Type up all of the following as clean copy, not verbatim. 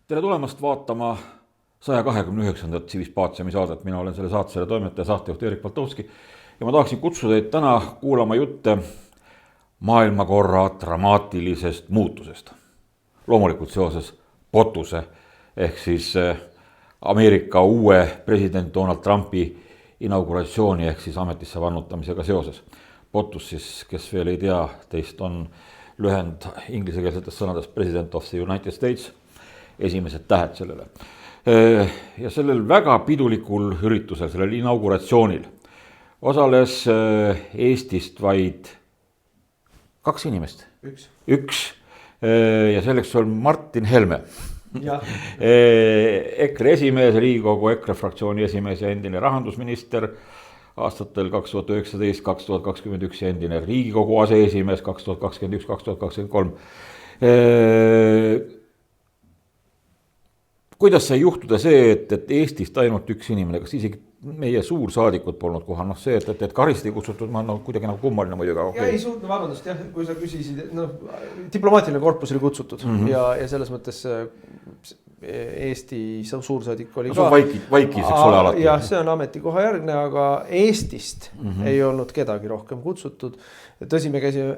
Tere tulemast vaatama 129. Civis Paciumi saadet. Mina olen selle saate toimetaja, saatejuht Erik Baltovski ja ma tahaksin kutsuda teid täna kuulama jutte maailmakorra dramaatilisest muutusest. Loomulikult seoses POTUSe ehk siis Ameerika uue president Donald Trumpi inauguratsiooni ehk siis ametisse vannutamisega seoses. POTUS siis, kes veel ei tea, teist on lühend inglisekeelsetest sõnadest President of the United States, esimesed tähed sellele. Ja sellel väga pidulikul üritusel, sellel inauguratsioonil osales Eestist vaid 2 inimest. Üks. Ja selleks on Martin Helme. EKRE esimees, Riigikogu EKRE fraktsiooni esimees ja endine rahandusminister aastatel 2019-2021 ja endine Riigikogu aseesimees 2021-2023. Kuidas sai juhtuda see, et Eestist ainult üks inimene, kas isegi meie suursaadikud polnud kohal, see, et Karisti kutsutud, kuidagi nagu kummaline muidugi. Okay. Ja ei suutnud, vabandust, jah, kui sa küsisid, diplomaatiline korpus oli kutsutud ja selles mõttes Eesti suursaadik oli ka. Vaikis, eks ole alati. Jah, see on ametikoha järgne, aga Eestist ei olnud kedagi rohkem kutsutud. Tõsi, me käisime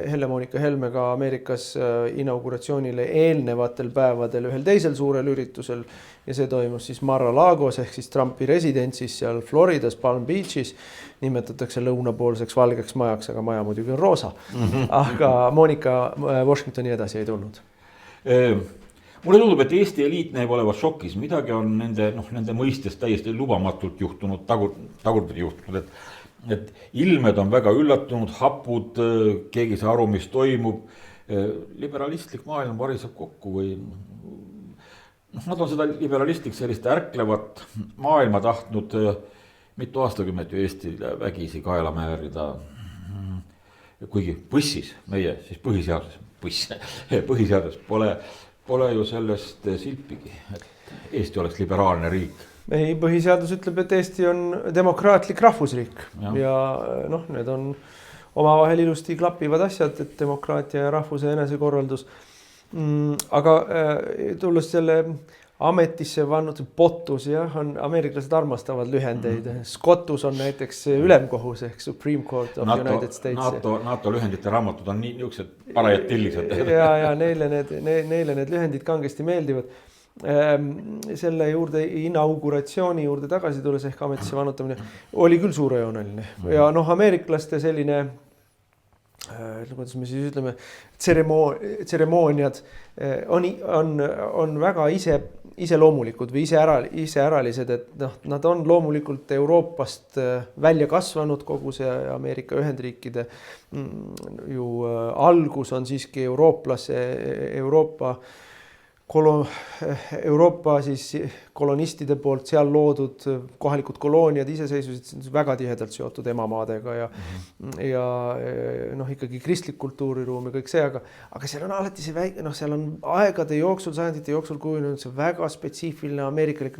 Helle-Moonika Helmega Ameerikas inauguratsioonile eelnevatel päevadel ühel teisel suurel üritusel ja see toimus siis Mar-a-Lagos ehk siis Trumpi residentsis seal Floridas, Palm Beachis, nimetatakse lõunapoolseks valgeks majaks, aga maja muidugi on roosa. Aga Monika Washingtoni edasi ei tulnud. Mulle tundub, et Eesti eliit näib olevat šokis, midagi on nende mõistes täiesti lubamatult juhtunud, tagurpidi juhtunud, et ilmed on väga üllatunud, hapud, keegi ei saa aru, mis toimub, liberalistlik maailm variseb kokku või nad on seda liberalistlik sellist ärklevat maailma tahtnud mitu aastakümmet ju Eestile vägisi kaela määrida, kuigi põssis, meie siis põhiseadus pole ju sellest silpigi, et Eesti oleks liberaalne riik. Ei, põhiseadus ütleb, et Eesti on demokraatlik rahvusriik ja need on omavahel ilusti klappivad asjad, et demokraatia ja rahvuse enesekorraldus. Aga tulles selle ametisse vannud POTUS, ameeriklased armastavad lühendeid. SCOTUS on näiteks ülemkohus ehk Supreme Court of United States. NATO lühendite raamatud on niisugused parajad tillised. Ja neile need lühendid kangesti meeldivad. Selle juurde inauguratsiooni juurde tagasi tulles ehk ametisse vannutamine oli küll suurejooneline ja ameeriklaste selline kuidas me siis ütleme tseremooniad on väga iseloomulikud või iseäralised, et nad on loomulikult Euroopast välja kasvanud, kogu see Ameerika Ühendriikide ju algus on siiski Euroopa siis kolonistide poolt seal loodud kohalikud kolooniad iseseisvusid väga tihedalt seotud emamaadega ja ikkagi kristlik kultuuriruum ja kõik see, aga seal on alati see väike, seal on aegade jooksul, sajandite jooksul kujunenud see väga spetsiifiline ameerikalik,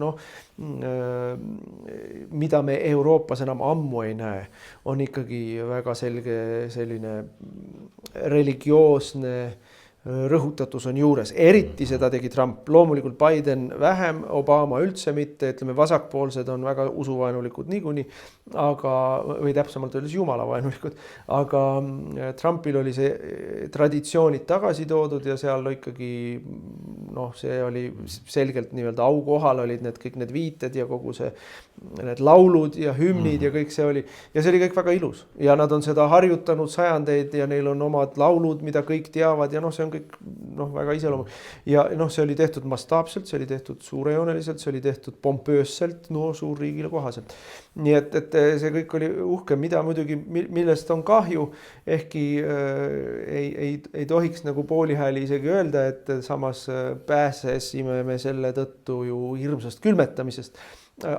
mida me Euroopas enam ammu ei näe, on ikkagi väga selge selline religioosne rõhutatus on juures, eriti seda tegi Trump, loomulikult Biden vähem, Obama üldse mitte, ütleme vasakpoolsed on väga usuvaenulikud niikuinii, või täpsemalt öeldes jumalavaenulikud, aga Trumpil oli see traditsioonid tagasi toodud ja seal ikkagi see oli selgelt nii-öelda aukohal olid kõik need viited ja kogu see need laulud ja hümnid ja kõik see oli kõik väga ilus ja nad on seda harjutanud sajandeid ja neil on omad laulud, mida kõik teavad ja see on kõik väga iseloomu ja see oli tehtud mastaapselt, see oli tehtud suurejooneliselt, see oli tehtud pompöösselt, suurriigile kohaselt. Nii et see kõik oli uhke, mida muidugi, millest on kahju, ehkki ei tohiks nagu poolihääli isegi öelda, et samas pääsesime me selle tõttu ju hirmsast külmetamisest.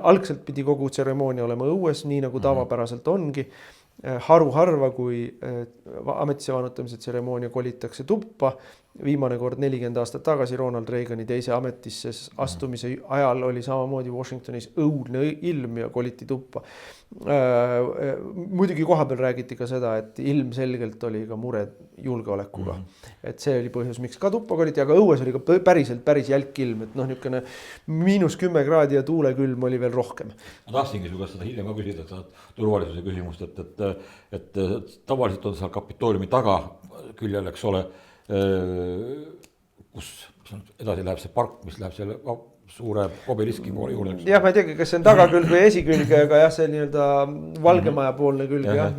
Algselt pidi kogu tseremoonia olema õues, nii nagu tavapäraselt ongi. Harva, kui ametisse vannutamise tseremoonia kolitakse tuppa, viimane kord 40 aastat tagasi Ronald Reagani teise ametisse astumise ajal oli samamoodi Washingtonis õudne ilm ja koliti tuppa. Muidugi kohapeal räägiti ka seda, et ilmselgelt oli ka mure julgeolekuga. Et see oli põhjus, miks ka tuppa koliti, aga õues oli ka päris jälk ilm, et niisugune -10 kraadi ja tuulekülm oli veel rohkem. Ma tahtsingi su käest seda hiljem ka küsida, seda turvalisuse küsimust, et tavaliselt on seal Kapitooliumi taga küljel, eks ole, kus edasi läheb see park, mis läheb selle suure obeliski poole juurde. Jah, ma ei teagi, kas see on tagakülg või esikülg, aga jah, see nii-öelda Valgemaja poolne külg. Jah.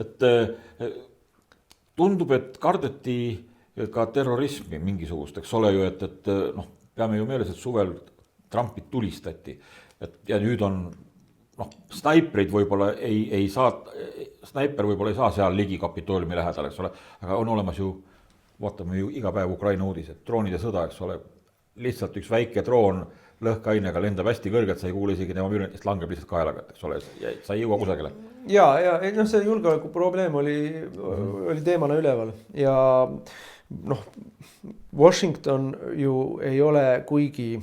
Et tundub, et kardeti ka terrorismi mingisugust, eks ole ju, et peame ju meeles, et suvel Trumpid tulistati. Ja nüüd on, snaiprid võib-olla ei saa, snaiper võib-olla ei saa seal ligi Kapitooliumi lähedal, eks ole, aga on olemas ju, vaatame ju iga päev Ukraina uudised, droonide sõda, eks ole, lihtsalt üks väike droon lõhkainega lendab hästi kõrgelt, sa ei kuule isegi tema müürnetist, langeb lihtsalt kaelaga, eks ole, sa ei jõua kusagile. Ja see julgeoleku probleem oli teemana üleval ja Washington ju ei ole kuigi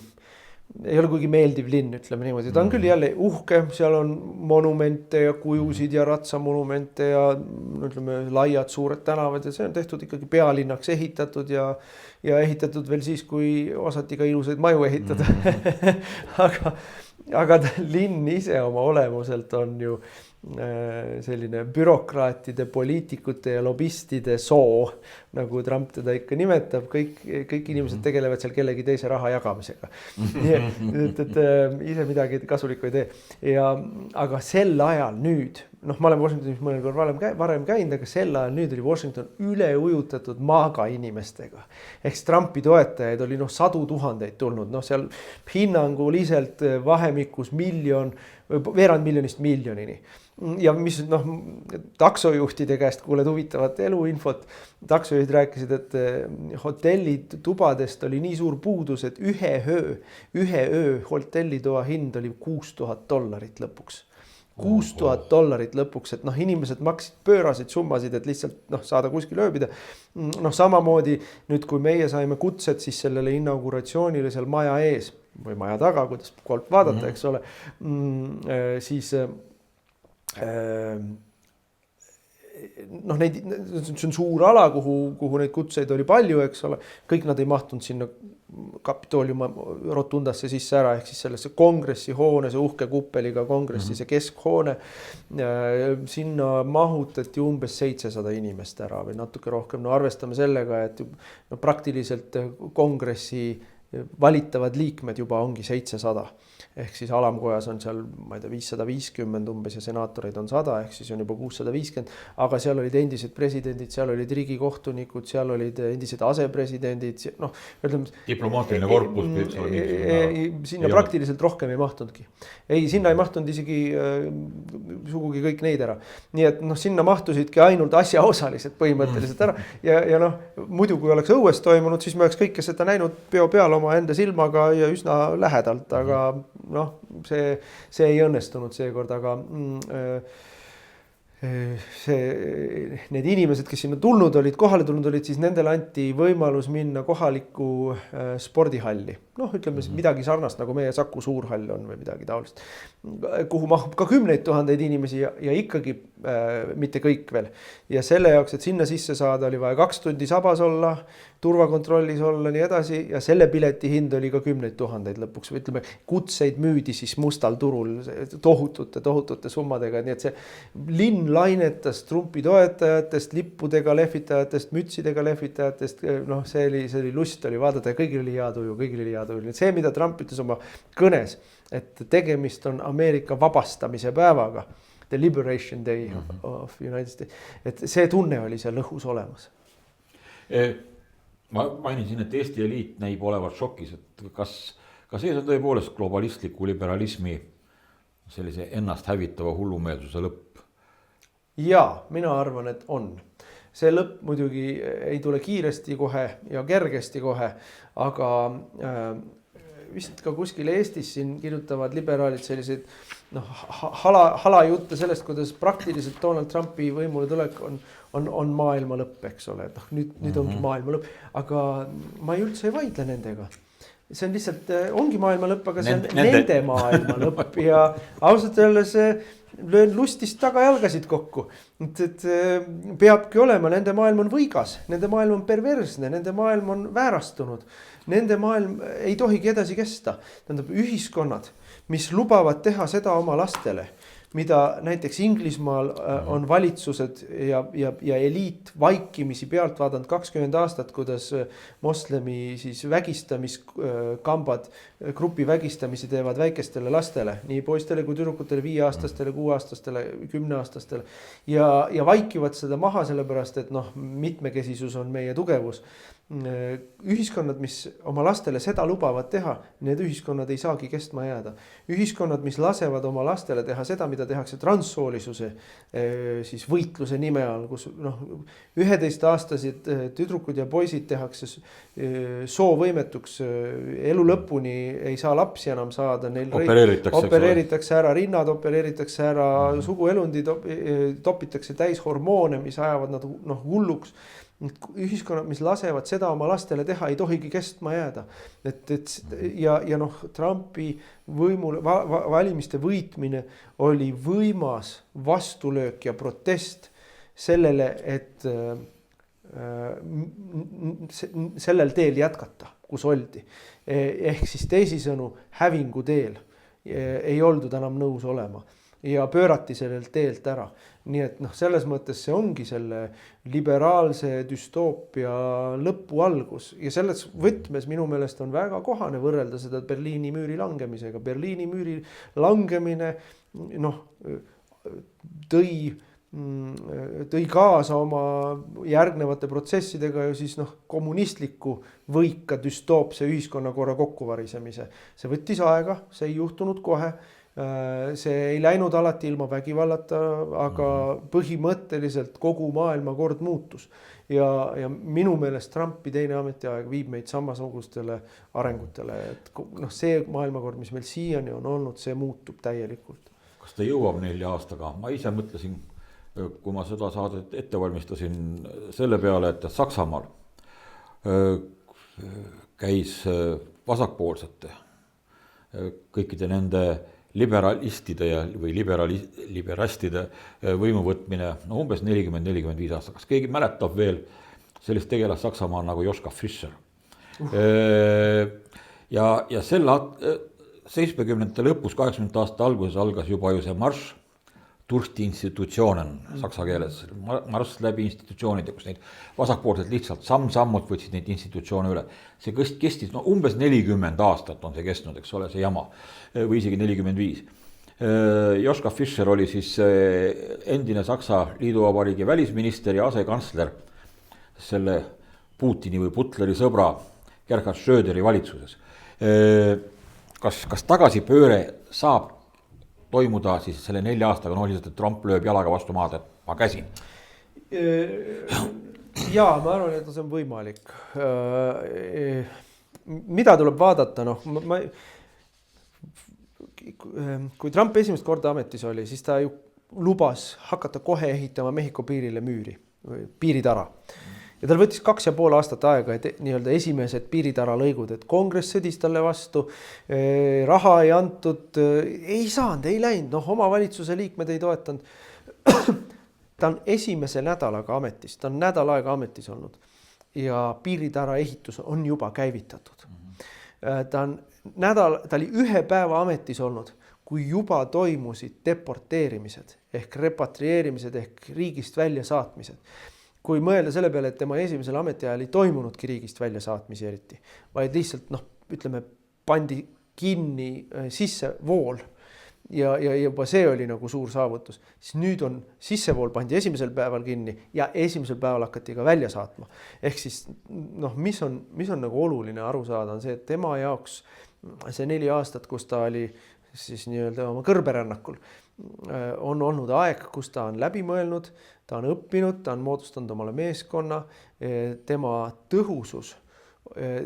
meeldiv linn, ütleme niimoodi. Ta on küll jälle uhke, seal on monumente ja kujusid ja ratsamonumente ja ütleme, laiad suured tänavad ja see on tehtud ikkagi pealinnaks ehitatud ja ehitatud veel siis, kui osati ka ilusaid maju ehitada. aga linn ise oma olemuselt on ju selline bürokraatide, poliitikute ja lobistide soo, nagu Trump teda ikka nimetab, kõik inimesed tegelevad seal kellegi teise raha jagamisega. et ise midagi kasulikku ei tee. Aga sel ajal nüüd, ma olen Washingtonis mõnel kord varem käinud, aga sel ajal nüüd oli Washington üle ujutatud maaga inimestega. Ehk Trumpi toetajaid oli sadu tuhandeid tulnud, seal hinnanguliselt vahemikus veerand miljonist miljonini. Ja mis taksojuhtide käest kuuled huvitavat eluinfot, taksojuhid rääkisid, et hotellid tubadest oli nii suur puudus, et ühe öö hotellitoa hind oli $6,000 lõpuks. $6,000 lõpuks, et inimesed maksid pöörasid summasid, et lihtsalt saada kuskil ööbida. Samamoodi nüüd, kui meie saime kutsed siis sellele inauguratsioonile seal maja ees või maja taga, kuidas kolp vaadata, eks ole, siis see on suur ala, kuhu neid kutseid oli palju, eks ole, kõik nad ei mahtunud sinna Kapitooliumi rotundasse sisse ära, ehk siis sellesse kongressihoone, see uhke kuppeliga kongressi, see keskhoone, sinna mahutati umbes 700 inimest ära või natuke rohkem. Arvestame sellega, et praktiliselt kongressi valitavad liikmed juba ongi 700. Ehk siis alamkojas on seal, ma ei tea, 550 umbes ja senaatoreid on 100, ehk siis on juba 650, aga seal olid endised presidendid, seal olid riigikohtunikud, seal olid endised asepresidendid, diplomaatiline korpus. Sinna praktiliselt rohkem ei mahtundki. Sinna ei mahtunud isegi sugugi kõik neid ära. Nii et sinna mahtusidki ainult asjaosalised põhimõtteliselt ära ja muidu kui oleks õues toimunud, siis me oleks kõike seda näinud peo peal oma enda silmaga ja üsna lähedalt, aga see ei õnnestunud seekord, aga need inimesed, kes sinna kohale tulnud olid, siis nendele anti võimalus minna kohalikku spordihalli. Ütleme midagi sarnast, nagu meie Saku Suurhall on või midagi taolist, kuhu mahub ka 10 000 inimesi ja ikkagi mitte kõik veel. Ja selle jaoks, et sinna sisse saada, oli vaja 2 tundi sabas olla, turvakontrollis olla, nii edasi, ja selle pileti hind oli ka 10 000 lõpuks. Ütleme, kutseid müüdi siis mustal turul tohutute summadega, nii et see linn lainetas Trumpi toetajatest, lippudega lehvitajatest, mütsidega lehvitajatest, see oli lust oli vaadata ja kõigil oli hea tuju. See, mida Trump ütles oma kõnes, et tegemist on Ameerika vabastamise päevaga, the Liberation Day of United States, et see tunne oli seal õhus olemas. Ma mainisin, et Eesti eliit näib olevat šokis, et kas see on tõepoolest globalistliku liberalismi sellise ennast hävitava hullumeelsuse lõpp? Jaa, mina arvan, et on. See lõpp muidugi ei tule kiiresti kohe ja kergesti kohe, aga vist ka kuskil Eestis siin kirjutavad liberaalid selliseid halajutte sellest, kuidas praktiliselt Donald Trumpi võimule tulek on maailma lõpp, eks ole, et nüüd ongi maailma lõpp, aga ma üldse ei vaidle nendega. See on lihtsalt, ongi maailma lõpp, aga see on nende maailma lõpp ja ausalt öeldes löön lustist tagajalgasid kokku. Et peabki olema, nende maailm on võigas, nende maailm on perversne, nende maailm on väärastunud. Nende maailm ei tohigi edasi kesta. Tähendab, ühiskonnad, mis lubavad teha seda oma lastele, mida näiteks Inglismaal on valitsused ja eliit vaikimisi pealt vaadanud 20 aastat, kuidas moslemi siis vägistamiskambad grupi vägistamisi teevad väikestele lastele, nii poistele kui tüdrukutele, 5-aastastele, 6-aastastele, 10-aastastele ja vaikivad seda maha sellepärast, et mitmekesisus on meie tugevus. Ühiskonnad, mis oma lastele seda lubavad teha, need ühiskonnad ei saagi kestma jääda. Ühiskonnad, mis lasevad oma lastele teha seda, mida tehakse transsoolisuse siis võitluse nime all, kus 11-aastased tüdrukud ja poisid tehakse soovõimetuks, elu lõpuni ei saa lapsi enam saada, neil opereeritakse ära rinnad, opereeritakse ära suguelundid, topitakse täis hormoone, mis ajavad nad hulluks. Ühiskonnad, mis lasevad seda oma lastele teha, ei tohigi kestma jääda. Ja Trumpi valimiste võitmine oli võimas vastulöök ja protest sellele, et sellel teel jätkata, kus oldi. Ehk siis teisisõnu hävingu teel ei oldud enam nõus olema ja pöörati sellelt teelt ära. Nii et selles mõttes see ongi selle liberaalse düstoopia lõpu algus ja selles võtmes minu meelest on väga kohane võrrelda seda Berliini müüri langemisega. Berliini müüri langemine tõi kaasa oma järgnevate protsessidega ju siis kommunistliku võika düstoopse ühiskonnakorra kokkuvarisemise. See võttis aega, see ei juhtunud kohe. See ei läinud alati ilma vägivallata, aga põhimõtteliselt kogu maailma kord muutus. Ja minu meelest Trumpi teine ametiaeg viib meid samasugustele arengutele. Et see maailmakord, mis meil siiani on olnud, see muutub täielikult. Kas ta jõuab 4 aastaga? Ma ise mõtlesin, kui ma seda saadet ette valmistasin selle peale, et Saksamaal käis vasakpoolsete kõikide nende liberalistide või liberalistide võimuvõtmine umbes 40-45 aastat. Kas keegi mäletab veel sellist tegelast Saksamaal nagu Joschka Fischer? Ja selle 70. lõpus, 80. aasta alguses algas juba ju see marš durch die Institutionen saksa keeles, marss läbi institutsioonide, kus neid vasakpoolsed lihtsalt samm-sammult võtsid neid institutsioone üle. See kestis umbes 40 aastat on see kestnud, eks ole, see jama, või isegi 45. Joschka Fischer oli siis endine Saksa liiduvabariigi välisminister ja asekantsler selle Putini või Butleri sõbra Gerhard Schröderi valitsuses. Kas tagasipööre saab toimuda siis selle 4 aastaga, lihtsalt, et Trump lööb jalaga vastu maad, et ma käsin? Jaa, ma arvan, et see on võimalik. Mida tuleb vaadata? Kui Trump esimest korda ametis oli, siis ta ju lubas hakata kohe ehitama Mehhiko piirile müüri, piiritara. Ja tal võttis 2,5 aastat aega, et nii-öelda esimesed piiritara lõigud, et kongress sõdis talle vastu, raha ei antud, ei saanud, ei läinud, oma valitsuse liikmed ei toetanud. Ta on esimese nädalaga ametis, ta on nädal aega ametis olnud ja piiritara ehitus on juba käivitatud. Ta oli 1 päeva ametis olnud, kui juba toimusid deporteerimised ehk repatrieerimised ehk riigist välja saatmised. Kui mõelda selle peale, et tema esimesel ametiajal ei toimunudki riigist välja saatmisi eriti, vaid lihtsalt, pandi kinni sissevool ja juba see oli nagu suur saavutus. Siis nüüd on sissevool pandi esimesel päeval kinni ja esimesel päeval hakati ka välja saatma. Ehk siis, mis on nagu oluline aru saada, on see, et tema jaoks see 4 aastat, kus ta oli siis nii-öelda oma kõrberännakul, on olnud aeg, kus ta on läbi mõelnud, ta on õppinud, ta on moodustanud omale meeskonna, tema tõhusus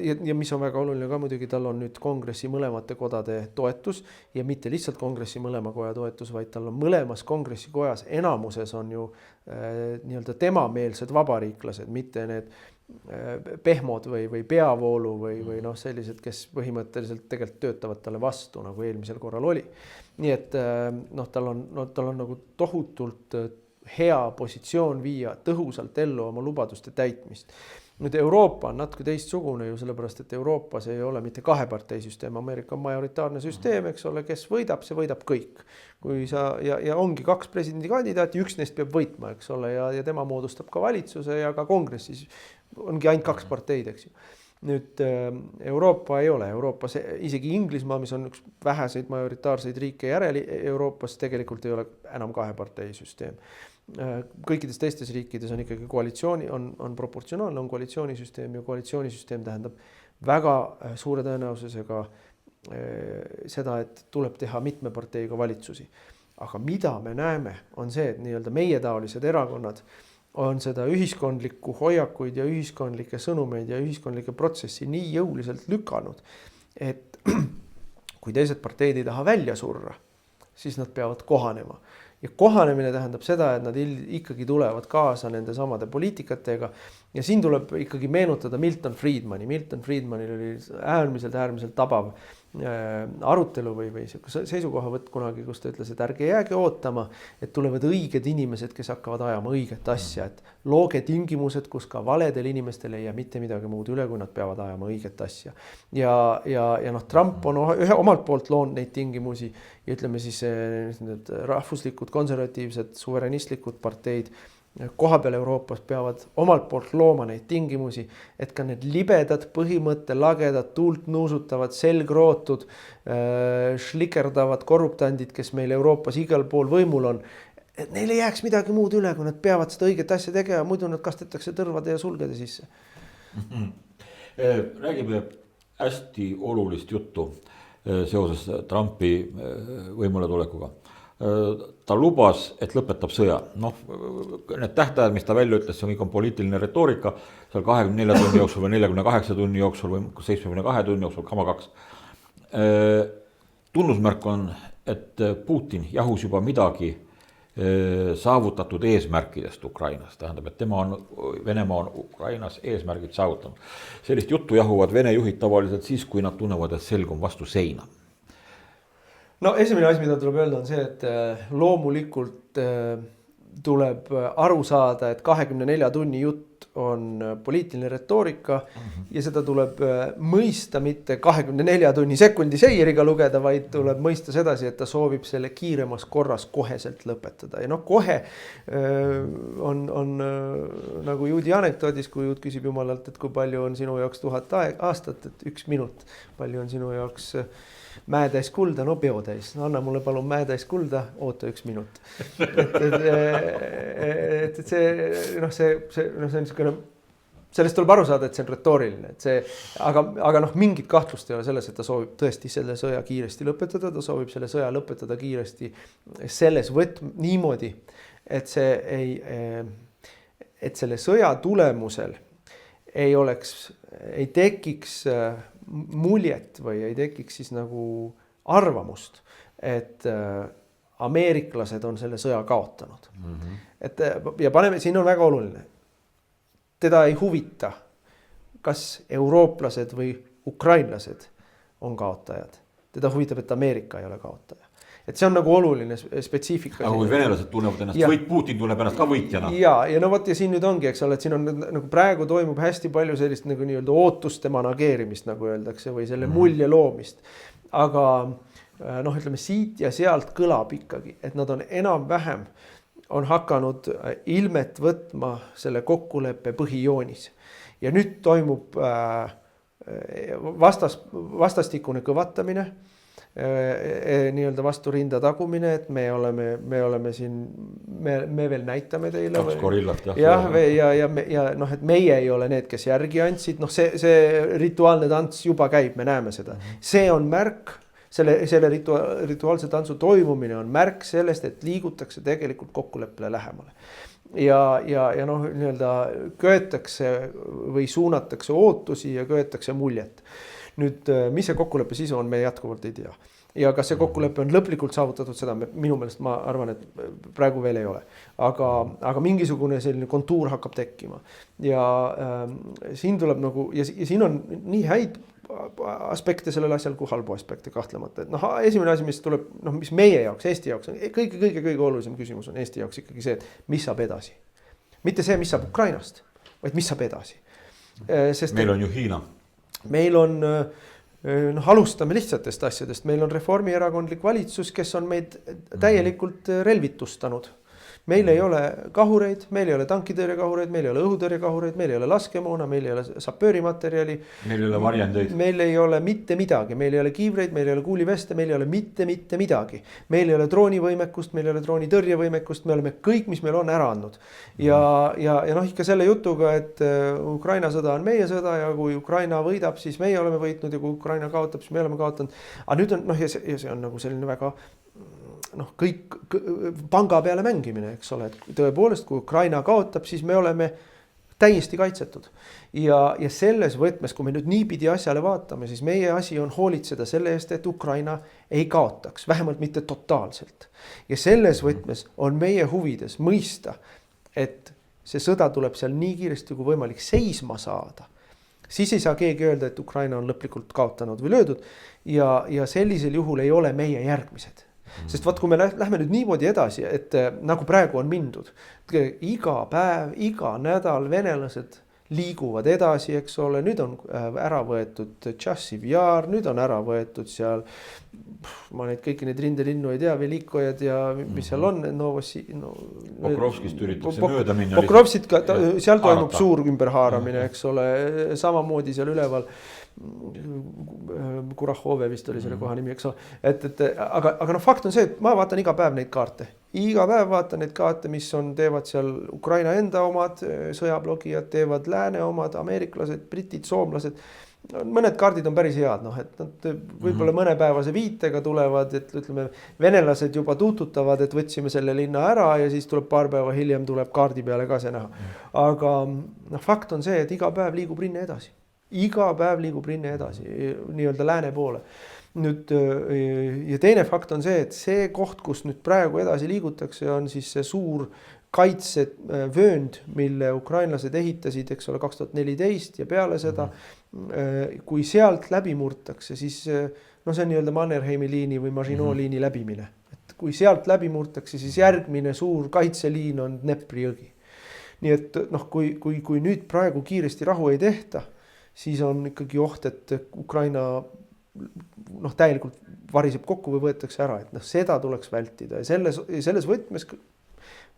ja mis on väga oluline ka muidugi, tal on nüüd kongressi mõlemate kodade toetus ja mitte lihtsalt kongressi mõlema koja toetus, vaid tal on mõlemas kongressi kojas enamuses on ju nii-öelda temameelsed vabariiklased, mitte need pehmod või peavoolu või noh, sellised, kes põhimõtteliselt tegelikult töötavad talle vastu, nagu eelmisel korral oli. Nii et noh, tal on nagu tohutult hea positsioon viia tõhusalt ellu oma lubaduste täitmist. Nüüd Euroopa on natuke teistsugune ju, sellepärast et Euroopas ei ole mitte kaheparteisüsteem, Ameerika on majoritaarne süsteem, eks ole, kes võidab, see võidab kõik. Kui sa, ja ongi 2 presidendikandidaati, üks neist peab võitma, eks ole, ja tema moodustab ka valitsuse ja ka kongressis ongi ainult 2 parteid, eks ju. Nüüd Euroopa ei ole, Euroopas isegi Inglismaa, mis on üks väheseid majoritaarseid riike järeli Euroopas, tegelikult ei ole enam 2 parteisüsteem. Kõikides teistes riikides on ikkagi koalitsiooni, on proportsionaalne, on koalitsioonisüsteem ja koalitsioonisüsteem tähendab väga suure tõenäosusega seda, et tuleb teha mitme parteiga valitsusi. Aga mida me näeme, on see, et nii-öelda meie taolised erakonnad on seda ühiskondlikku hoiakuid ja ühiskondlikke sõnumeid ja ühiskondlikke protsessi nii jõuliselt lükanud, et kui teised parteid ei taha välja surra, siis nad peavad kohanema. Ja kohanemine tähendab seda, et nad ikkagi tulevad kaasa nende samade poliitikatega ja siin tuleb ikkagi meenutada Milton Friedmani. Milton Friedmanil oli äärmiselt tabav arutelu või seisukohavõtt kunagi, kus ta ütles, et ärge jääge ootama, et tulevad õiged inimesed, kes hakkavad ajama õiget asja, et looge tingimused, kus ka valedel inimestel ei jää mitte midagi muud üle, kui nad peavad ajama õiget asja. Ja noh, Trump on omalt poolt loonud neid tingimusi ja ütleme siis need rahvuslikud, konservatiivsed, suverenistlikud parteid koha peal Euroopas peavad omalt poolt looma neid tingimusi, et ka need libedad põhimõtte lagedad, tuult nuusutavad, selgrootud, šlikerdavad korruptandid, kes meil Euroopas igal pool võimul on, et neil ei jääks midagi muud üle, kui nad peavad seda õiget asja tegema, muidu nad kastetakse tõrvade ja sulgede sisse. Räägime hästi olulist juttu seoses Trumpi võimule tulekuga. Ta lubas, et lõpetab sõja. Noh, need tähtajad, mis ta välja ütles, see on poliitiline retoorika, seal 24 tunni jooksul või 48 tunni jooksul või 72 tunni jooksul, kama 2. Tunnusmärk on, et Putin jahus juba midagi saavutatud eesmärkidest Ukrainas. Tähendab, et Venemaa on Ukrainas eesmärgid saavutanud. Sellist juttu jahuvad Vene juhid tavaliselt siis, kui nad tunnevad, et selg on vastu seina. No esimene asi, mida tuleb öelda, on see, et loomulikult tuleb aru saada, et 24 tunni jutt on poliitiline retoorika ja seda tuleb mõista mitte 24 tunni sekundi seiriga lugeda, vaid tuleb mõista sedasi, et ta soovib selle kiiremas korras koheselt lõpetada. Ja noh, kohe on nagu juudi anekdoodis, kui juud küsib jumalalt, et kui palju on sinu jaoks 1000 aastat, et 1 minut, palju on sinu jaoks mäetäis kulda, no peotäis, no anna mulle palun mäetäis kulda, oota 1 minut. Et see on niisugune, sellest tuleb aru saada, et see on retooriline, et see, aga noh, mingit kahtlust ei ole selles, et ta soovib tõesti selle sõja kiiresti lõpetada, ta soovib selle sõja lõpetada kiiresti selles niimoodi, et et selle sõja tulemusel ei tekiks muljet või ei tekiks siis nagu arvamust, et ameeriklased on selle sõja kaotanud. Et, ja paneme, siin on väga oluline. Teda ei huvita, kas eurooplased või ukrainlased on kaotajad. Teda huvitab, et Ameerika ei ole kaotaja. Et see on nagu oluline spetsiifika. Aga kui venelased tunnevad ennast Putin tunneb ennast ka võitjana. Ja no vot, ja siin nüüd ongi, eks ole, et siin on nagu praegu toimub hästi palju sellist nagu nii-öelda ootuste manageerimist, nagu öeldakse, või selle mulje loomist. Aga noh, ütleme siit ja sealt kõlab ikkagi, et nad on enam-vähem on hakanud ilmet võtma selle kokkuleppe põhijoonis. Ja nüüd toimub vastastikune kõvatamine, nii-öelda vastu rinda tagumine, et me oleme siin, me veel näitame teile. 2 gorillat, jah. Ja noh, et meie ei ole need, kes järgi andsid. Noh, see rituaalne tants juba käib, me näeme seda. See on märk, selle rituaalse tantsu toimumine on märk sellest, et liigutakse tegelikult kokkuleppele lähemale. ja noh, nii-öelda köetakse või suunatakse ootusi ja köetakse muljet. Nüüd, mis see kokkuleppe sisu on, me jätkuvalt ei tea. Ja kas see kokkulepe on lõplikult saavutatud, seda minu meelest ma arvan, et praegu veel ei ole. Aga mingisugune selline kontuur hakkab tekkima. Ja siin tuleb nagu, ja siin on nii häid aspekte sellel asjal kui halbu aspekte kahtlemata. Et esimene asi, mis tuleb, mis meie jaoks, Eesti jaoks on kõige olulisem küsimus on Eesti jaoks ikkagi see, et mis saab edasi. Mitte see, mis saab Ukrainast, vaid mis saab edasi. Meil on ju Hiina. Meil on, alustame lihtsatest asjadest, meil on reformierakondlik valitsus, kes on meid täielikult relvitustanud. Meil ei ole kahureid, meil ei ole tankitõrjekahureid, meil ei ole õhutõrjekahureid, meil ei ole laskemoona, meil ei ole sapöörimaterjali. Meil ei ole varjendeid. Meil ei ole mitte midagi, meil ei ole kiivreid, meil ei ole kuuliveste, meil ei ole mitte midagi. Meil ei ole droonivõimekust, meil ei ole droonitõrjevõimekust, me oleme kõik, mis meil on ära andnud. Ja ikka selle jutuga, et Ukraina sõda on meie sõda ja kui Ukraina võidab, siis meie oleme võitnud ja kui Ukraina kaotab, siis me oleme kaotanud. Aga nüüd on, ja see on nagu selline väga kõik panga peale mängimine, eks ole, et tõepoolest, kui Ukraina kaotab, siis me oleme täiesti kaitsetud. Ja selles võtmes, kui me nüüd niipidi asjale vaatame, siis meie asi on hoolitseda selle eest, et Ukraina ei kaotaks, vähemalt mitte totaalselt. Ja selles võtmes on meie huvides mõista, et see sõda tuleb seal nii kiiresti kui võimalik seisma saada. Siis ei saa keegi öelda, et Ukraina on lõplikult kaotanud või löödud ja sellisel juhul ei ole meie järgmised. Sest vaat, kui me lähme nüüd niimoodi edasi, et nagu praegu on mindud, iga päev, iga nädal venelased liiguvad edasi, eks ole, nüüd on ära võetud Tšassiv Jaar, nüüd on ära võetud seal, ma kõiki neid rindelinnu ei tea, Velikojad ja mis seal on, Pokrovskist üritatakse mööda minna. Pokrovsit, seal toimub suur ümberhaaramine, eks ole, samamoodi seal üleval. Kurahhove vist oli selle koha nimi, eks ole. Aga fakt on see, et ma vaatan iga päev neid kaarte. Iga päev vaatan neid kaarte, mis teevad seal Ukraina enda omad, sõjablogijad teevad lääne omad, ameeriklased, britid, soomlased. Mõned kaardid on päris head, et nad võib-olla mõnepäevase viitega tulevad, et ütleme, venelased juba tuututavad, et võtsime selle linna ära ja siis tuleb paar päeva hiljem tuleb kaardi peale ka see näha. Aga fakt on see, et iga päev liigub rinne edasi. Iga päev liigub rinne edasi, nii-öelda lääne poole. Nüüd, ja teine fakt on see, et see koht, kus nüüd praegu edasi liigutakse, on siis see suur kaitsevöönd, mille ukrainlased ehitasid, eks ole, 2014 ja peale seda. Kui sealt läbi murtakse, siis see on nii-öelda Mannerheimi liini või Maginot liini läbimine. Et kui sealt läbi murtakse, siis järgmine suur kaitseliin on Dnepri jõgi. Nii et kui nüüd praegu kiiresti rahu ei tehta, siis on ikkagi oht, et Ukraina täielikult variseb kokku või võetakse ära, et seda tuleks vältida ja selles võtmes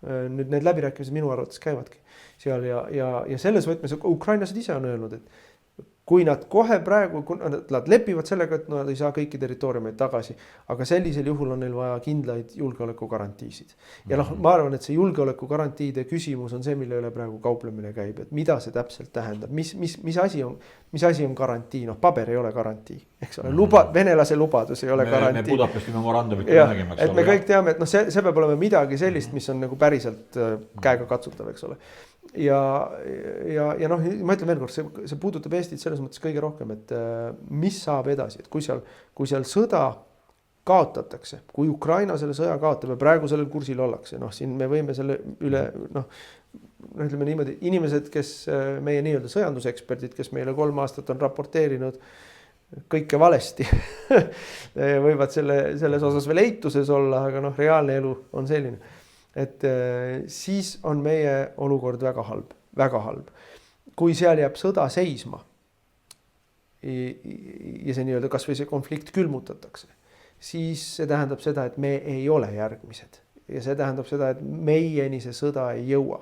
nüüd need läbirääkimised minu arvates käivadki seal ja selles võtmes ukrainlased ise on öelnud, et kui nad kohe praegu, nad lepivad sellega, et nad ei saa kõiki territooriumeid tagasi, aga sellisel juhul on neil vaja kindlaid julgeolekugarantiisid. Ja ma arvan, et see julgeolekugarantiide küsimus on see, mille üle praegu kauplemine käib, et mida see täpselt tähendab, mis asi on garantii, paber ei ole garantii, eks ole, venelase lubadus ei ole garantii. Me Budapesti memorandumit nägime, et me kõik teame, et see peab olema midagi sellist, mis on nagu päriselt käega katsutav, eks ole. Ja ma ütlen veel kord, see puudutab Eestit selles mõttes kõige rohkem, et mis saab edasi, et kui seal sõda kaotatakse, kui Ukraina selle sõja kaotab ja praegu sellel kursil ollakse, siin me võime selle üle, ütleme niimoodi, inimesed, kes meie nii-öelda sõjanduseksperdid, kes meile 3 aastat on raporteerinud kõike valesti, võivad selles osas veel eituses olla, aga reaalne elu on selline. Et siis on meie olukord väga halb. Kui seal jääb sõda seisma ja see nii-öelda kas või see konflikt külmutatakse, siis see tähendab seda, et me ei ole järgmised. Ja see tähendab seda, et meieni see sõda ei jõua.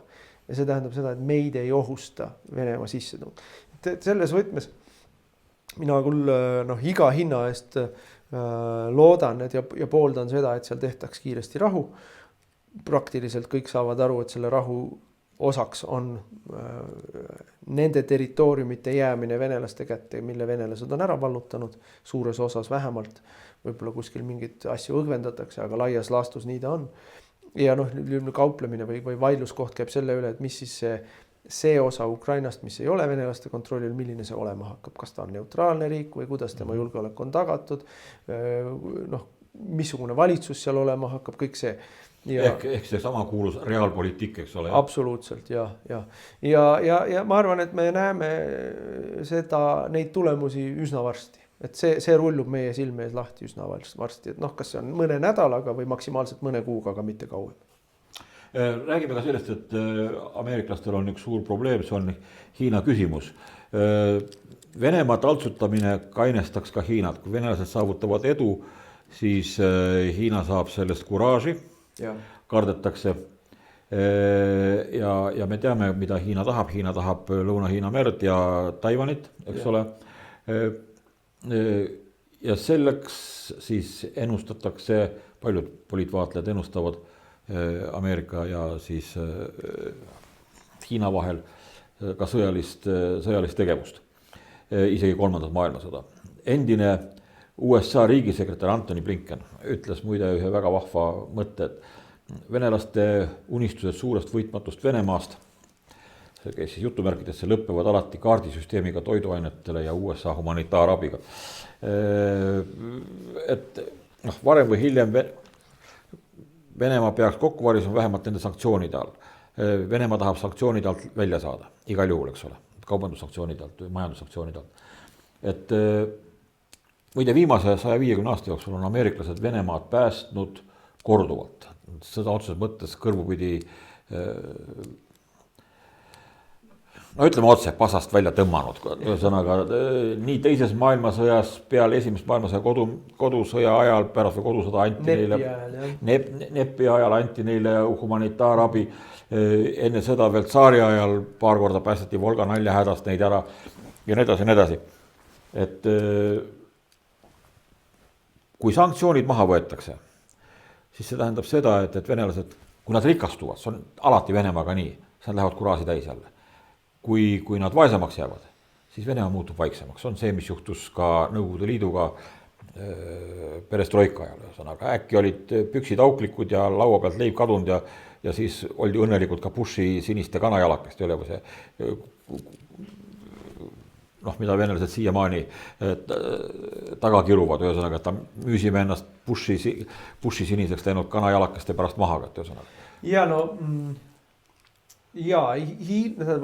Ja see tähendab seda, et meid ei ohusta Venemaa sissetung. Selles võtmes mina küll iga hinna eest loodan ja pooldan seda, et seal tehtaks kiiresti rahu. Praktiliselt kõik saavad aru, et selle rahu osaks on nende territooriumite jäämine venelaste kätte, mille venelased on ära vallutanud, suures osas vähemalt, võib-olla kuskil mingit asju õgvendatakse, aga laias laastus nii ta on. ja noh, kauplemine või vaidluskoht käib selle üle, et mis siis see osa Ukrainast, mis ei ole venelaste kontrollil, milline see olema hakkab, kas ta on neutraalne riik või kuidas tema julgeolek on tagatud, noh, missugune valitsus seal olema hakkab, kõik see. Ehk see sama kuulus reaalpoliitik, eks ole. Absoluutselt, ja ma arvan, et me näeme neid tulemusi üsna varsti. Et see rullub meie silme ees lahti üsna varsti, et noh, kas see on mõne nädalaga või maksimaalselt mõne kuuga, aga mitte kauem. Räägime ka sellest, et ameeriklastel on üks suur probleem, see on Hiina küsimus. Venemaa taltsutamine kainestaks ka Hiinat. Kui venelased saavutavad edu, siis Hiina saab sellest kuraaži, kardetakse. Ja me teame, mida Hiina tahab. Hiina tahab Lõuna-Hiina merd ja Taiwanit, eks ole. Ja selleks siis ennustatakse, paljud poliitvaatlejad ennustavad Ameerika ja siis Hiina vahel ka sõjalist tegevust, isegi kolmandat maailmasõda. Endine USA riigisekretär Antony Blinken ütles muide ühe väga vahva mõtte, et venelaste unistused suurest võitmatust Venemaast, kes siis jutumärkidesse lõppevad alati kaardisüsteemiga toiduainetele ja USA humanitaarabiga. Et noh, varem või hiljem Venemaa peaks kokku varisema vähemalt nende sanktsioonide all. Venemaa tahab sanktsioonide alt välja saada, igal juhul, eks ole, kaubandussanktsioonide alt, majandussanktsioonide alt. Et muide viimase 150 aasta jooksul on ameeriklased Venemaad päästnud korduvalt. Seda otseses mõttes kõrvupidi, no ütleme otse, pasast välja tõmmanud. Ühesõnaga, nii teises maailmasõjas, peale esimest maailmasõja kodusõja ajal, pärast või kodusõda anti nepi ajal anti neile humanitaarabi. Enne seda veel tsaari ajal paar korda päästeti Volga naljahädast neid ära ja nii edasi ja nii edasi. Et kui sanktsioonid maha võetakse, siis see tähendab seda, et venelased, kui nad rikastuvad, see on alati Venemaaga nii, siis nad lähevad kuraasi täis jälle. Kui nad vaesemaks jäävad, siis Venemaa muutub vaiksemaks. See on see, mis juhtus ka Nõukogude Liiduga perestroika ajal. Ühesõnaga, äkki olid püksid auklikud ja laua pealt leib kadunud ja siis oldi õnnelikud ka Bushi siniste kanajalakest üle või see, noh, mida venelased siiamaani taga kiruvad. Ühesõnaga, et ta müüsime ennast Bushi siniseks teinud kanajalakeste pärast maha. Ja no... Ja,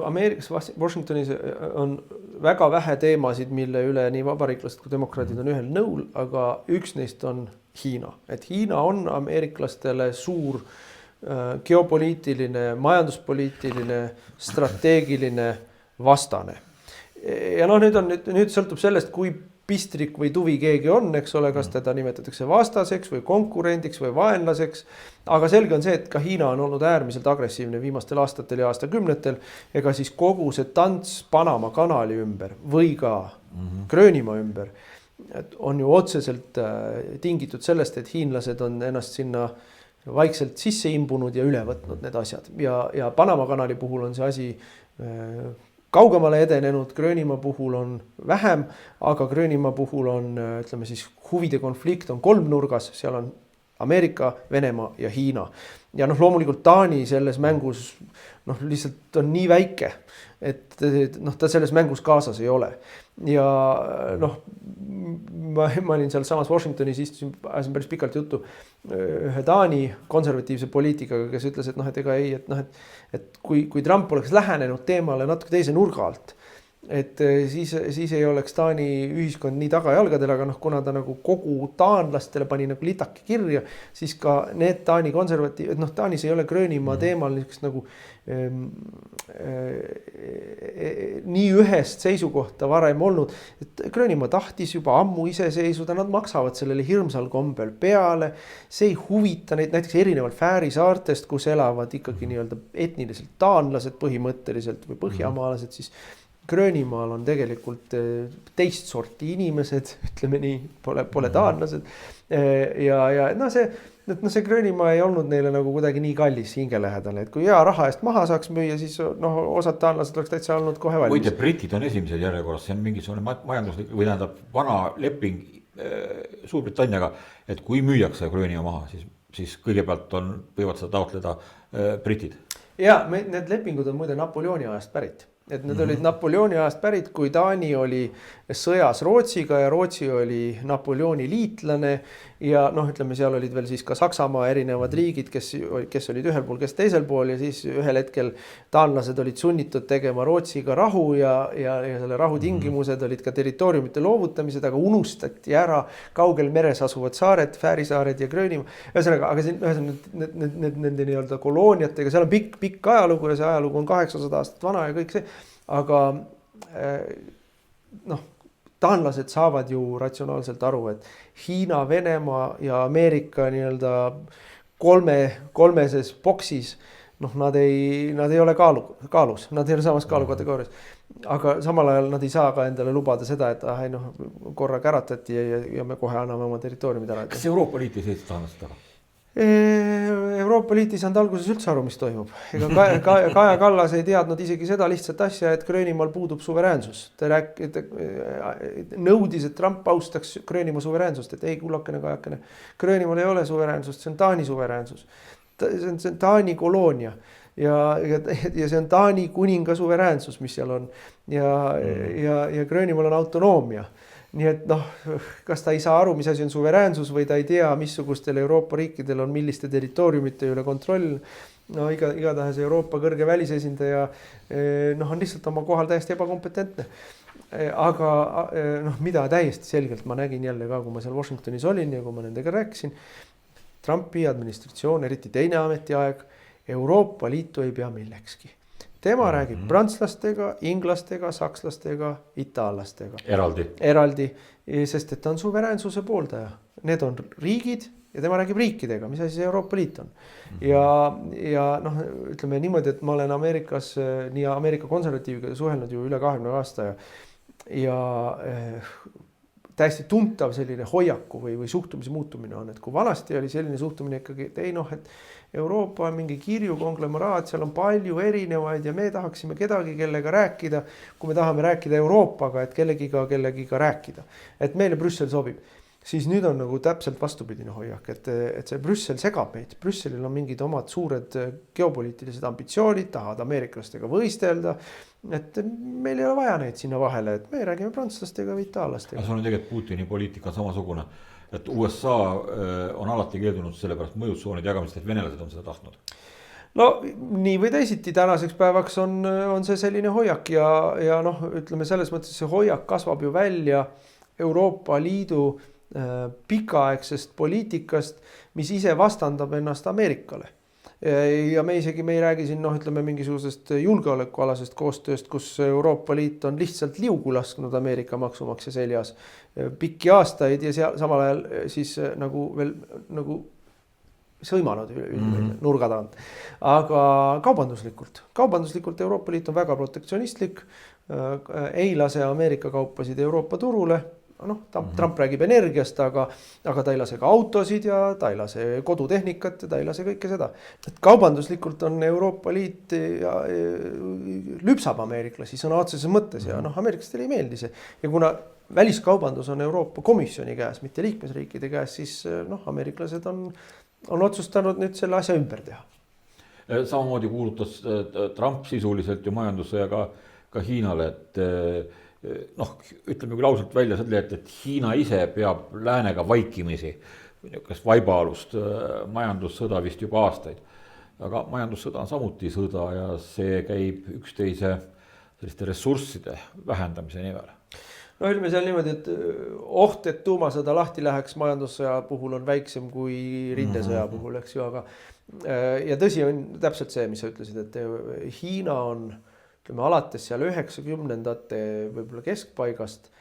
Ameerikas, Washingtonis on väga vähe teemasid, mille üle nii vabariiklased kui demokraadid on ühel nõul, aga üks neist on Hiina. Et Hiina on ameeriklastele suur geopoliitiline, majanduspoliitiline, strateegiline vastane. Ja noh, nüüd sõltub sellest, kui pistrik või tuvi keegi on, eks ole, kas teda nimetatakse vastaseks või konkurendiks või vaenlaseks. Aga selge on see, et ka Hiina on olnud äärmiselt agressiivne viimastel aastatel ja aastakümnetel. Ega siis kogu see tants Panama kanali ümber või ka Gröönimaa ümber on ju otseselt tingitud sellest, et hiinlased on ennast sinna vaikselt sisse imbunud ja üle võtnud need asjad. Ja Panama kanali puhul on see asi kaugemale edenenud, Gröönimaa puhul on vähem, aga Gröönimaa puhul on, ütleme siis, huvide konflikt on kolmnurgas, seal on Ameerika, Venemaa ja Hiina. Ja noh, loomulikult Taani selles mängus noh, lihtsalt on nii väike, et noh, ta selles mängus kaasas ei ole. Ja noh, ma olin seal samas Washingtonis, istusin päris pikalt juttu ühe Taani konservatiivse poliitikaga, kes ütles, et noh, et ega ei, et kui Trump oleks lähenenud teemale natuke teise nurga alt, et siis ei oleks Taani ühiskond nii tagajalgadel, aga noh, kuna ta nagu kogu taanlastele pani nagu litaki kirja, siis ka need Taani konservatiiv, et noh, Taanis ei ole Gröönimaa teemal niisugust nagu nii ühest seisukohta varem olnud, et Gröönimaa tahtis juba ammu iseseisuda, nad maksavad sellele hirmsal kombel peale, see ei huvita neid, näiteks erinevalt Fääri saartest, kus elavad ikkagi nii-öelda etniliselt taanlased põhimõtteliselt või põhjamaalased, siis Gröönimaal on tegelikult teist sorti inimesed, ütleme nii, pole taanlased. Ja no see Gröönimaa ei olnud neile nagu kuidagi nii kallis hingelähedale, et kui hea raha eest maha saaks müüa, siis noh, osad taanlased oleks täitsa olnud kohe valmis. Muide, britid on esimesel järjekorras, see on mingisugune majanduslik või tähendab vana leping Suurbritanniaga, et kui müüakse Gröönimaa maha, siis siis kõigepealt võivad seda taotleda britid. Ja need lepingud on muide Napoleoni ajast pärit. Et need olid Napoleoni ajast pärit, kui Taani oli sõjas Rootsiga ja Rootsi oli Napoleoni liitlane ja ütleme, seal olid veel siis ka Saksamaa erinevad riigid, kes olid ühel pool, kes teisel pool ja siis ühel hetkel taanlased olid sunnitud tegema Rootsiga rahu ja selle rahu tingimused olid ka territooriumite loovutamised, aga unustati ära kaugel meres asuvad saared, Fäärisaared ja Gröönimaa. Ühesõnaga, aga nende nii-öelda kolooniatega, seal on pikk ajalugu ja see ajalugu on 800 aastat vana ja kõik see. Aga taanlased saavad ju ratsionaalselt aru, et Hiina, Venemaa ja Ameerika nii-öelda kolmeses boksis, nad ei ole kaalus, nad ei ole samas kaalukategoorias. Aga samal ajal nad ei saa ka endale lubada seda, et korra käratati ja me kohe anname oma territooriumid ära. Kas Euroopa Liit ei seista taanlased taga? Euroopa Liit ei saanud alguses üldse aru, mis toimub. Ega Kaja Kallas ei teadnud isegi seda lihtsat asja, et Gröönimaal puudub suveräänsus. Ta nõudis, et Trump austaks Gröönimaa suveräänsust, et ei, kullakene, kajakene. Gröönimaal ei ole suveräänsust, see on Taani suveräänsus. See on Taani koloonia ja see on Taani kuninga suveräänsus, mis seal on. Ja Gröönimaal on autonoomia. Nii et kas ta ei saa aru, mis asi on suveräänsus või ta ei tea, missugustel Euroopa riikidel on milliste territooriumite üle kontroll. Igatahes Euroopa kõrge välisesindaja on lihtsalt oma kohal täiesti ebakompetentne. Aga mida täiesti selgelt ma nägin jälle ka, kui ma seal Washingtonis olin ja kui ma nendega rääkisin, Trumpi administratsioon, eriti teine ametiaeg, Euroopa Liitu ei pea millekski. Tema räägib prantslastega, inglastega, sakslastega, itaallastega. Eraldi, sest et ta on suveräänsuse pooldaja. Need on riigid ja tema räägib riikidega, mis asi see Euroopa Liit on. Ja ütleme niimoodi, et ma olen Ameerikas nii Ameerika konservatiiviga suhelnud ju üle 20 aasta ja täiesti tuntav selline hoiaku või suhtumise muutumine on, et kui vanasti oli selline suhtumine ikkagi, et et Euroopa on mingi kirju konglomeraat, seal on palju erinevaid ja me tahaksime kedagi, kellega rääkida, kui me tahame rääkida Euroopaga, et kellegiga rääkida, et meile Brüssel sobib. Siis nüüd on nagu täpselt vastupidine hoiak, et see Brüssel segab meid. Brüsselil on mingid omad suured geopoliitilised ambitsioonid, tahavad ameeriklastega võistelda, et meil ei ole vaja neid sinna vahele, et me räägime prantslastega või itaallastega. See on tegelikult Putini poliitika samasugune, et USA on alati keeldunud sellepärast mõjutsoonide jagamist, et venelased on seda tahtnud. Nii või teisiti tänaseks päevaks on see selline hoiak ja ütleme selles mõttes see hoiak kasvab ju välja Euroopa Liidu pikaaegsest poliitikast, mis ise vastandab ennast Ameerikale. Ja me ei räägi siin ütleme mingisugusest julgeolekualasest koostööst, kus Euroopa Liit on lihtsalt liugu lasknud Ameerika maksumaksja seljas pikki aastaid ja samal ajal siis nagu sõimanud nurga tagant. Aga kaubanduslikult Euroopa Liit on väga protektsionistlik, ei lase Ameerika kaupasid Euroopa turule. Trump räägib energiast, aga ta ei lase ka autosid ja ta ei lase kodutehnikat ja ta ei lase kõike seda. Et kaubanduslikult on Euroopa Liit ja lüpsab ameeriklasi sõna otseses mõttes ja ameeriklastele ei meeldi see. Ja kuna väliskaubandus on Euroopa Komisjoni käes, mitte liikmesriikide käes, siis ameeriklased on otsustanud nüüd selle asja ümber teha. Samamoodi kuulutas Trump sisuliselt ju majandussõja ka Hiinale, et ütleme küll ausalt välja selle, et Hiina ise peab läänega vaikimisi, kas vaibaalust majandussõda vist juba aastaid. Aga majandussõda on samuti sõda ja see käib üksteise selliste ressursside vähendamise nimel. Ütleme seal niimoodi, et oht, et tuumasõda lahti läheks majandussõja puhul on väiksem kui rindesõja puhul, eks ju, aga ja tõsi on täpselt see, mis sa ütlesid, et Hiina on alates seal 90ndate võib-olla keskpaigast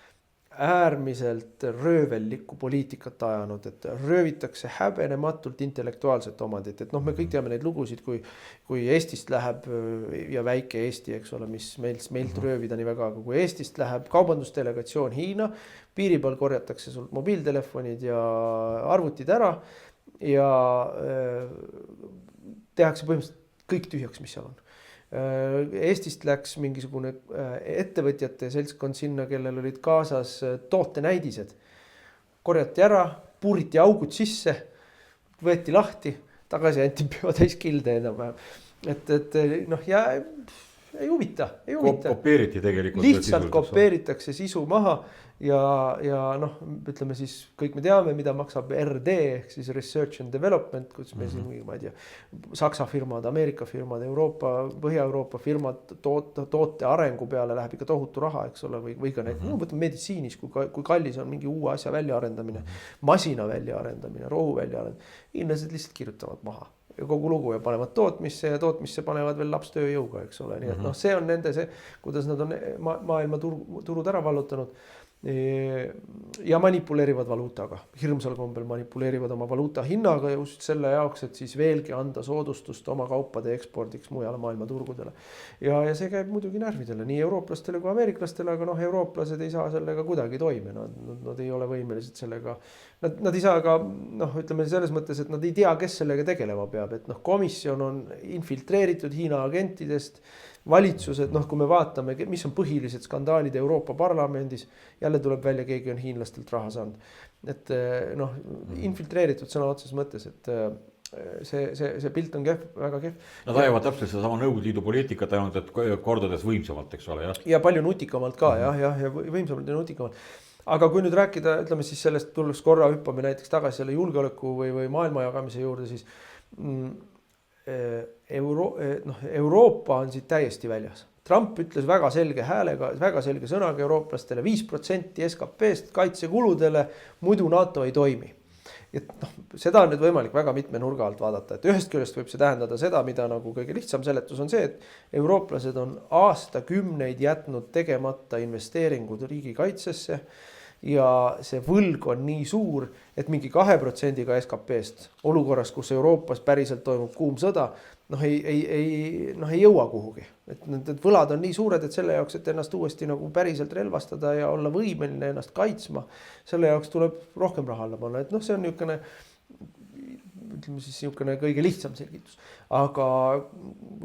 äärmiselt röövellikku poliitikat ajanud, et röövitakse häbenematult intellektuaalset omandit, et me kõik teame neid lugusid, kui Eestist läheb ja väike Eesti, eks ole, mis meilt röövida nii väga, aga kui Eestist läheb kaubandusdelegatsioon Hiina, piiri peal korjatakse sult mobiiltelefonid ja arvutid ära ja tehakse põhimõtteliselt kõik tühjaks, mis seal on. Eestist läks mingisugune ettevõtjate seltskond sinna, kellel olid kaasas tootenäidised. Korjati ära, puuriti augud sisse, võeti lahti, tagasi anti peotäis kilde enam-vähem. Et noh, ja ei huvita. Kopeeriti tegelikult. Lihtsalt kopeeritakse sisu maha ja noh, ütleme siis kõik me teame, mida maksab RD ehk siis Research and Development, kus me siin, ma ei tea, Saksa firmad, Ameerika firmad, Euroopa, Põhja-Euroopa firmad toote arengu peale läheb ikka tohutu raha, eks ole, või ka need, võtame meditsiinis, kui kallis on mingi uue asja väljaarendamine, masina väljaarendamine, rohu väljaarendamine, inimesed lihtsalt kirjutavad maha ja kogu lugu ja panevad tootmisse ja tootmisse panevad veel lapstööjõuga, eks ole, nii et noh, see on nende see, kuidas nad on maailma turud ära vallutanud ja manipuleerivad valuutaga, hirmsal kombel manipuleerivad oma valuuta hinnaga just selle jaoks, et siis veelgi anda soodustust oma kaupade ekspordiks mujale maailma turgudele. Ja see käib muidugi närvidele nii eurooplastele kui ameeriklastele, aga noh, eurooplased ei saa sellega kuidagi toime, nad ei ole võimelised sellega, nad ei saa ka noh, ütleme selles mõttes, et nad ei tea, kes sellega tegelema peab, et noh, komisjon on infiltreeritud Hiina agentidest, valitsused, noh, kui me vaatame, mis on põhilised skandaalid Euroopa Parlamendis, jälle tuleb välja, keegi on hiinlastelt raha saanud. Et noh, infiltreeritud sõna otses mõttes, et see pilt on kehv, väga kehv. Nad ajavad täpselt seda sama Nõukogude Liidu poliitikat, ainult et kordades võimsamalt, eks ole, jah. Ja palju nutikamalt ka, ja võimsamalt ja nutikamalt. Aga kui nüüd rääkida, ütleme siis sellest tulles korra hüppame näiteks tagasi selle julgeoleku või maailma jagamise juurde, siis Euroopa on siit täiesti väljas. Trump ütles väga selge häälega, väga selge sõnaga eurooplastele 5% SKP-st kaitsekuludele, muidu NATO ei toimi. Et noh, seda on nüüd võimalik väga mitme nurga alt vaadata, et ühest küljest võib see tähendada seda, mida nagu kõige lihtsam seletus on see, et eurooplased on aastakümneid jätnud tegemata investeeringud riigikaitsesse ja see võlg on nii suur, et mingi 2%-ga SKP-st olukorras, kus Euroopas päriselt toimub kuum sõda, noh ei jõua kuhugi. Et need võlad on nii suured, et selle jaoks, et ennast uuesti nagu päriselt relvastada ja olla võimeline ennast kaitsma, selle jaoks tuleb rohkem raha alla panna. Et noh, see on niisugune, ütleme siis niisugune kõige lihtsam selgitus. Aga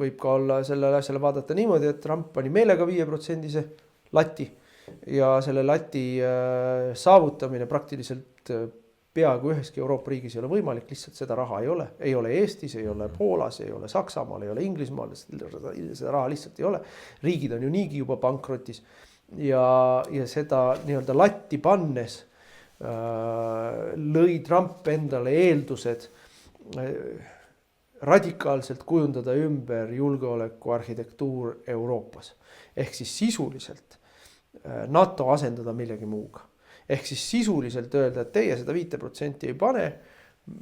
võib ka olla sellele asjale vaadata niimoodi, et Trump pani meelega 5% lati ja selle lati saavutamine praktiliselt peaaegu üheski Euroopa riigis ei ole võimalik, lihtsalt seda raha ei ole. Ei ole Eestis, ei ole Poolas, ei ole Saksamaal, ei ole Inglismaal, seda raha lihtsalt ei ole. Riigid on ju niigi juba pankrotis ja seda nii-öelda latti pannes lõi Trump endale eeldused radikaalselt kujundada ümber julgeoleku arhitektuur Euroopas. Ehk siis sisuliselt NATO asendada millegi muuga. Ehk siis sisuliselt öelda, et teie seda 5% ei pane,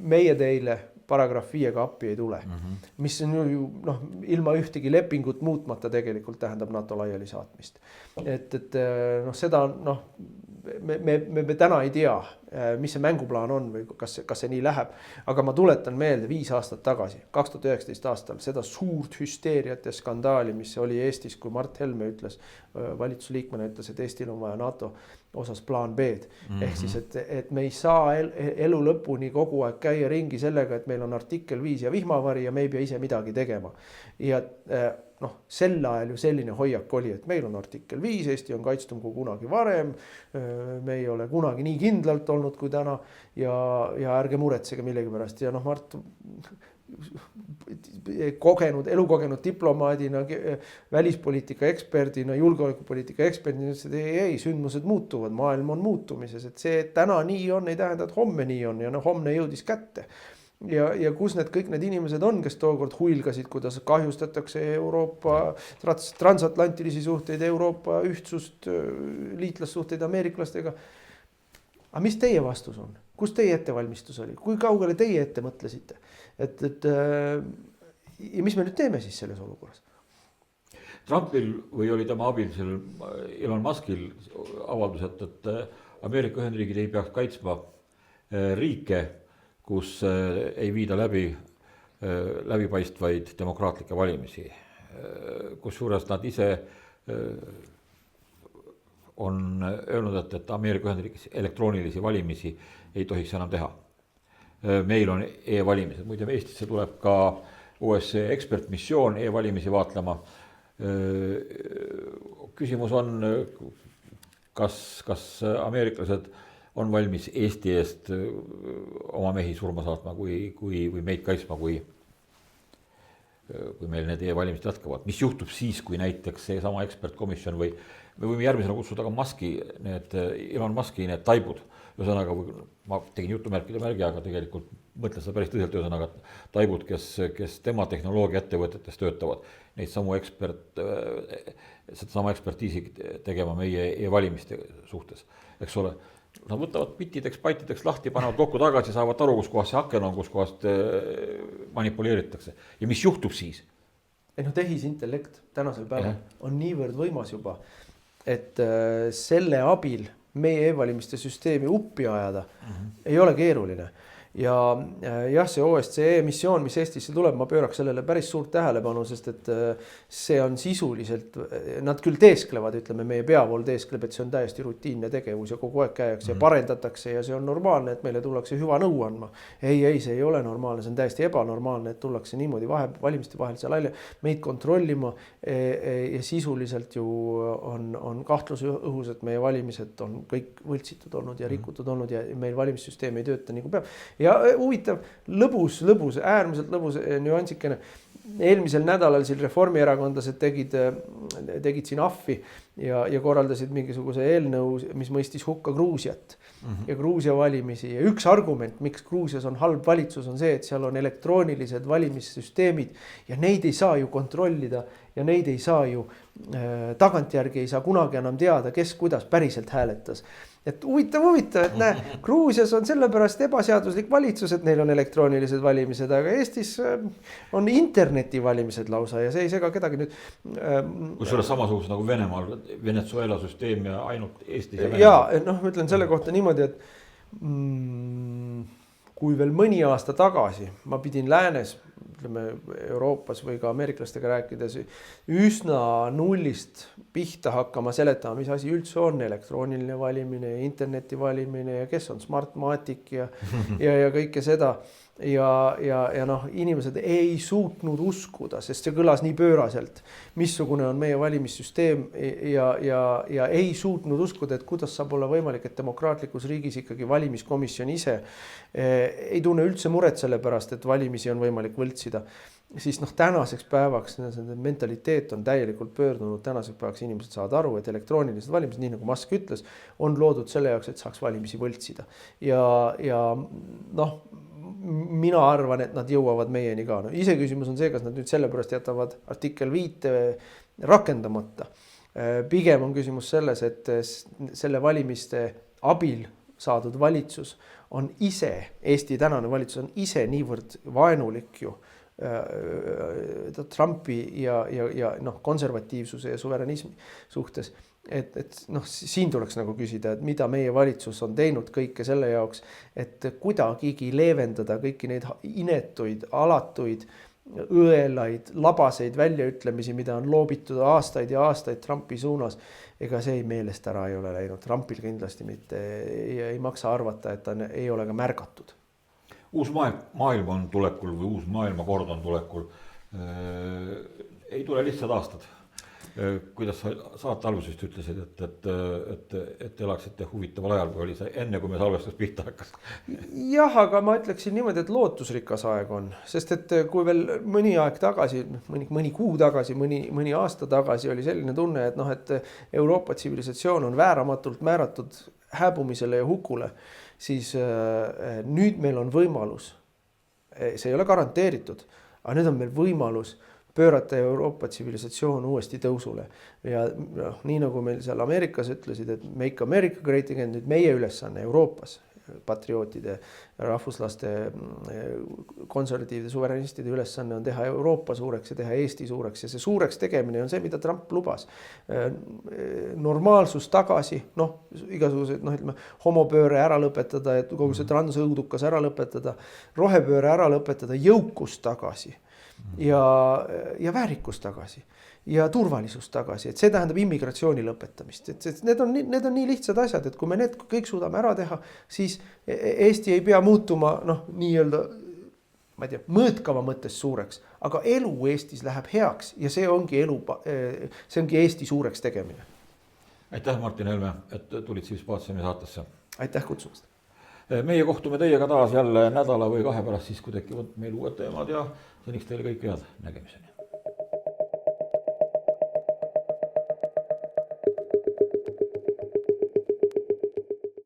meie teile paragrahv 5-ga appi ei tule. Mis on ju noh, ilma ühtegi lepingut muutmata tegelikult tähendab NATO laiali saatmist. Et noh, seda noh, me täna ei tea, mis see mänguplaan on või kas see nii läheb. Aga ma tuletan meelde 5 aastat tagasi, 2019 aastal, seda suurt hüsteeriat ja skandaali, mis oli Eestis, kui Mart Helme ütles, valitsusliikmena ütles, et Eestil on vaja NATO osas plaan B-d. Ehk siis, et me ei saa elu lõpuni kogu aeg käia ringi sellega, et meil on artikkel 5 ja vihmavari ja me ei pea ise midagi tegema. Ja noh, sel ajal ju selline hoiak oli, et meil on artikkel 5, Eesti on kaitstum kui kunagi varem, me ei ole kunagi nii kindlalt olnud kui täna ja ärge muretsege millegi pärast. Ja noh, Mart elukogenud diplomaadina, välispoliitika eksperdina, julgeolekupoliitika eksperdina ütles, et ei, sündmused muutuvad, maailm on muutumises, et see täna nii on, ei tähenda, et homme nii on ja noh, homne jõudis kätte. Ja kus kõik need inimesed on, kes tookord huilgasid, kuidas kahjustatakse Euroopa transatlantilisi suhteid, Euroopa ühtsust, liitlassuhteid ameeriklastega. Aga mis teie vastus on? Kus teie ettevalmistus oli? Kui kaugele teie ette mõtlesite? Ja mis me nüüd teeme siis selles olukorras? Trumpil või oli tema abilisel Elon Muskil avaldus, et Ameerika Ühendriigid ei peaks kaitsma riike, kus ei viida läbipaistvaid demokraatlikke valimisi, kus suures nad ise on öelnud, et Ameerika Ühendriigis elektroonilisi valimisi ei tohiks enam teha. Meil on e-valimised, muide Eestisse tuleb ka OSCE ekspertmissioon e-valimisi vaatlema. Küsimus on, kas ameeriklased on valmis Eesti eest oma mehi surma saatma või meid kaitsma, kui meil need e-valimised jätkavad. Mis juhtub siis, kui näiteks seesama ekspertkomisjon või me võime järgmisena kutsuda ka Elon Muski need taibud. Ühesõnaga, ma tegin jutumärkide märgi, aga tegelikult mõtlen seda päris tõsiselt, ühesõnaga taibud, kes tema tehnoloogia ettevõtetes töötavad, neid samu sedasama ekspertiisi tegema meie e-valimiste suhtes, eks ole. Nad võtavad bitideks, baitideks lahti, panevad kokku tagasi, saavad aru, kus kohast see aken on, kus kohast manipuleeritakse. Ja mis juhtub siis? Tehisintellekt tänasel päeval on niivõrd võimas juba, et selle abil meie e-valimiste süsteemi uppi ajada ei ole keeruline. Ja jah, see OSCE missioon, mis Eestisse tuleb, ma pööraks sellele päris suurt tähelepanu, sest et see on sisuliselt, nad küll teesklevad, ütleme, meie peavool teeskleb, et see on täiesti rutiinne tegevus ja kogu aeg käiakse ja parendatakse ja see on normaalne, et meile tullakse hüva nõu andma. Ei, see ei ole normaalne, see on täiesti ebanormaalne, et tullakse niimoodi valimiste vahel seal välja meid kontrollima ja sisuliselt ju on kahtlus õhus, et meie valimised on kõik võltsitud olnud ja rikutud olnud ja meil valimissüsteem ei tööta nii kui peab. Ja huvitav, lõbus, äärmiselt lõbus nüansikene. Eelmisel nädalal siin reformierakondlased tegid siin affi ja korraldasid mingisuguse eelnõu, mis mõistis hukka Gruusiat ja Gruusia valimisi. Ja üks argument, miks Gruusias on halb valitsus, on see, et seal on elektroonilised valimissüsteemid ja neid ei saa ju kontrollida ja neid ei saa ju tagantjärgi ei saa kunagi enam teada, kes kuidas päriselt hääletas. Et huvitav, et Gruusias on sellepärast ebaseaduslik valitsus, et neil on elektroonilised valimised, aga Eestis on internetivalimised lausa ja see ei sega kedagi nüüd. Kusjuures samasugused nagu Venemaal, Venezuela süsteem ja ainult Eestis ja Venemaal. Ja ma ütlen selle kohta niimoodi, et kui veel mõni aasta tagasi ma pidin läänes, ütleme Euroopas või ka ameeriklastega rääkides üsna nullist pihta hakkama seletama, mis asi üldse on elektrooniline valimine, interneti valimine ja kes on Smartmatic ja kõike seda. Ja inimesed ei suutnud uskuda, sest see kõlas nii pööraselt, missugune on meie valimissüsteem ja ei suutnud uskuda, et kuidas saab olla võimalik, et demokraatlikus riigis ikkagi valimiskomisjon ise ei tunne üldse muret selle pärast, et valimisi on võimalik võltsida. Siis tänaseks päevaks mentaliteet on täielikult pöördunud, tänaseks päevaks inimesed saavad aru, et elektroonilised valimised, nii nagu Musk ütles, on loodud selle jaoks, et saaks valimisi võltsida. Ja mina arvan, et nad jõuavad meieni ka. Ise küsimus on see, kas nad nüüd sellepärast jätavad artikkel 5 rakendamata. Pigem on küsimus selles, et selle valimiste abil saadud valitsus on ise, Eesti tänane valitsus on ise niivõrd vaenulik ju Trumpi ja konservatiivsuse ja suveränismi suhtes. Et siin tuleks nagu küsida, et mida meie valitsus on teinud kõike selle jaoks, et kuidagigi leevendada kõiki neid inetuid, alatuid, õelaid, labaseid väljaütlemisi, mida on loobitud aastaid ja aastaid Trumpi suunas. Ega see meelest ära ei ole läinud. Trumpil kindlasti mitte ei maksa arvata, et ta ei ole ka märgatud. Uus maailm on tulekul või uus maailmakord on tulekul. Ei tule lihtsad aastad. Kuidas sa saate algusest ütlesid, et elaksite huvitaval ajal, kui oli see enne, kui me salvestus pihta hakkas? Jah, aga ma ütleksin niimoodi, et lootusrikas aeg on, sest et kui veel mõni aeg tagasi, mõni kuu tagasi, mõni aasta tagasi oli selline tunne, et Euroopa tsivilisatsioon on vääramatult määratud hääbumisele ja hukule, siis nüüd meil on võimalus, see ei ole garanteeritud, aga nüüd on meil võimalus pöörata Euroopa tsivilisatsioon uuesti tõusule. Ja nii nagu meil seal Ameerikas ütlesid, et Make America Great Again, nüüd meie ülesanne Euroopas, patriootide, rahvuslaste, konservatiivide, suveräänistide ülesanne on teha Euroopa suureks ja teha Eesti suureks. Ja see suureks tegemine on see, mida Trump lubas. Normaalsus tagasi, igasugused, homopööre ära lõpetada, et kogu see transõudukas ära lõpetada, rohepööre ära lõpetada, jõukus tagasi. Ja väärikus tagasi ja turvalisus tagasi, et see tähendab immigratsiooni lõpetamist, et need on nii lihtsad asjad, et kui me need kõik suudame ära teha, siis Eesti ei pea muutuma nii-öelda, ma ei tea, mõõtkava mõttes suureks, aga elu Eestis läheb heaks ja see ongi Eesti suureks tegemine. aitäh, Martin Helme, et tulid Civis Paciumi saatesse. aitäh kutsumast. Meie kohtume teiega taas jälle nädala või 2 pärast siis, kui tekivad meil uued teemad ja seniks teile kõike head, nägemiseni.